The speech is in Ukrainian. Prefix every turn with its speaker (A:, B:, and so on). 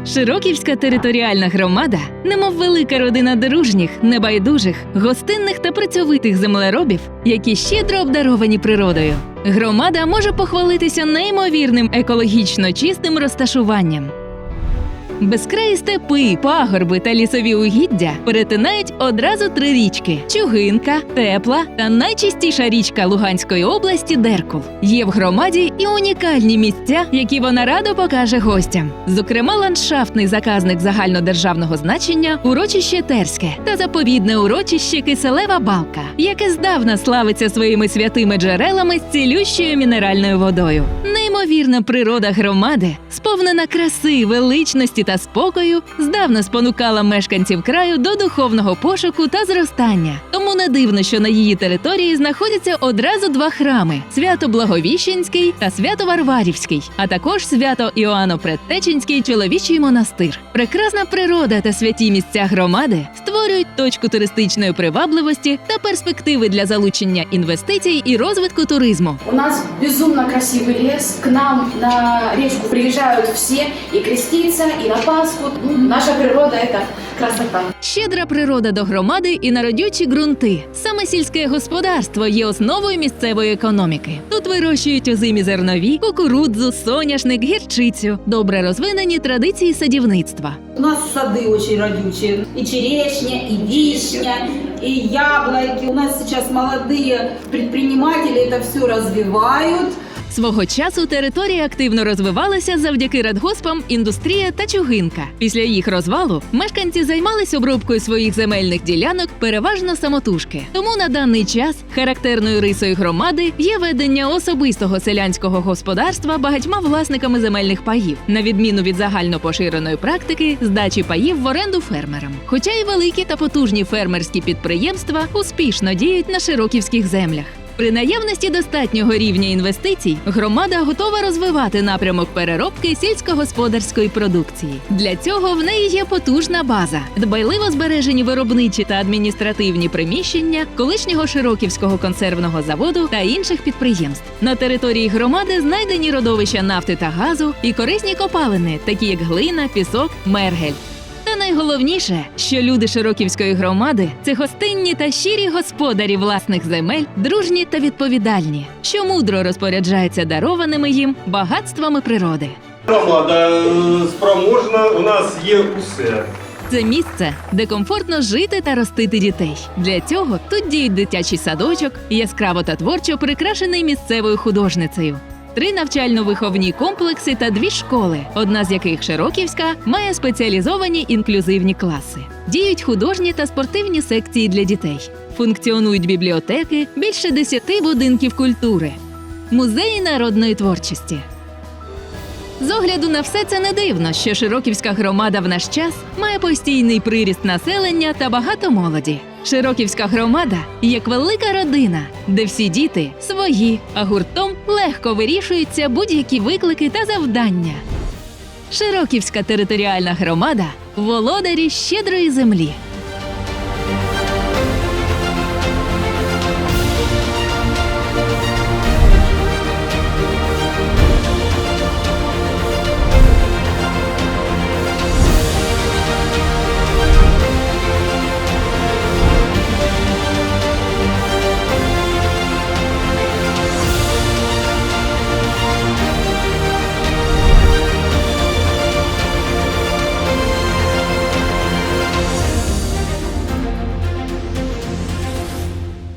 A: Широківська територіальна громада, немов велика родина дружніх, небайдужих, гостинних та працьовитих землеробів, які щедро обдаровані природою. Громада може похвалитися неймовірним екологічно чистим розташуванням. Безкраї степи, пагорби та лісові угіддя перетинають одразу 3 річки – Чугинка, Тепла та найчистіша річка Луганської області – Деркул. Є в громаді і унікальні місця, які вона радо покаже гостям. Зокрема, ландшафтний заказник загальнодержавного значення урочище Терське та заповідне урочище Киселева Балка, яке здавна славиться своїми святими джерелами з цілющою мінеральною водою. Неймовірна природа громади, сповнена краси, величності та спокою, здавна спонукала мешканців краю до духовного пошуку та зростання. Тому не дивно, що на її території знаходяться одразу 2 храми – Свято-Благовіщенський та Свято-Варварівський, а також Свято-Іоанно-Предтеченський чоловічий монастир. Прекрасна природа та святі місця громади створюють точку туристичної привабливості та перспективи для залучення інвестицій і розвитку туризму.
B: У нас безумно красивый лес, к нам на речку приезжают все и креститься, и на Пасху. Наша природа – это красота.
A: Щедра природа до громади і народючі ґрунти. Саме сільське господарство є основою місцевої економіки. Тут вирощують озимі зернові, кукурудзу, соняшник, гірчицю. Добре розвинені традиції садівництва.
C: У нас сады очень родючие. И черешня, и вишня, и яблоки. У нас сейчас молодые предприниматели это все развивают.
A: Свого часу територія активно розвивалася завдяки радгоспам «Індустрія» та «Чугинка». Після їх розвалу мешканці займались обробкою своїх земельних ділянок переважно самотужки. Тому на даний час характерною рисою громади є ведення особистого селянського господарства багатьма власниками земельних паїв, на відміну від загальнопоширеної практики здачі паїв в оренду фермерам. Хоча і великі та потужні фермерські підприємства успішно діють на широківських землях. При наявності достатнього рівня інвестицій громада готова розвивати напрямок переробки сільськогосподарської продукції. Для цього в неї є потужна база, дбайливо збережені виробничі та адміністративні приміщення колишнього Широківського консервного заводу та інших підприємств. На території громади знайдені родовища нафти та газу і корисні копалини, такі як глина, пісок, мергель. Та найголовніше, що люди Широківської громади – це гостинні та щирі господарі власних земель, дружні та відповідальні, що мудро розпоряджаються дарованими їм багатствами природи.
D: Громада спроможна, у нас є усе.
A: Це місце, де комфортно жити та ростити дітей. Для цього тут діють дитячий садочок, яскраво та творчо прикрашений місцевою художницею. 3 навчально-виховні комплекси та 2 школи, одна з яких Широківська, має спеціалізовані інклюзивні класи. Діють художні та спортивні секції для дітей. Функціонують бібліотеки, більше 10 будинків культури, музеї народної творчості. З огляду на все це не дивно, що Широківська громада в наш час має постійний приріст населення та багато молоді. Широківська громада – як велика родина, де всі діти свої, а гуртом легко вирішуються будь-які виклики та завдання. Широківська територіальна громада – володарі щедрої землі.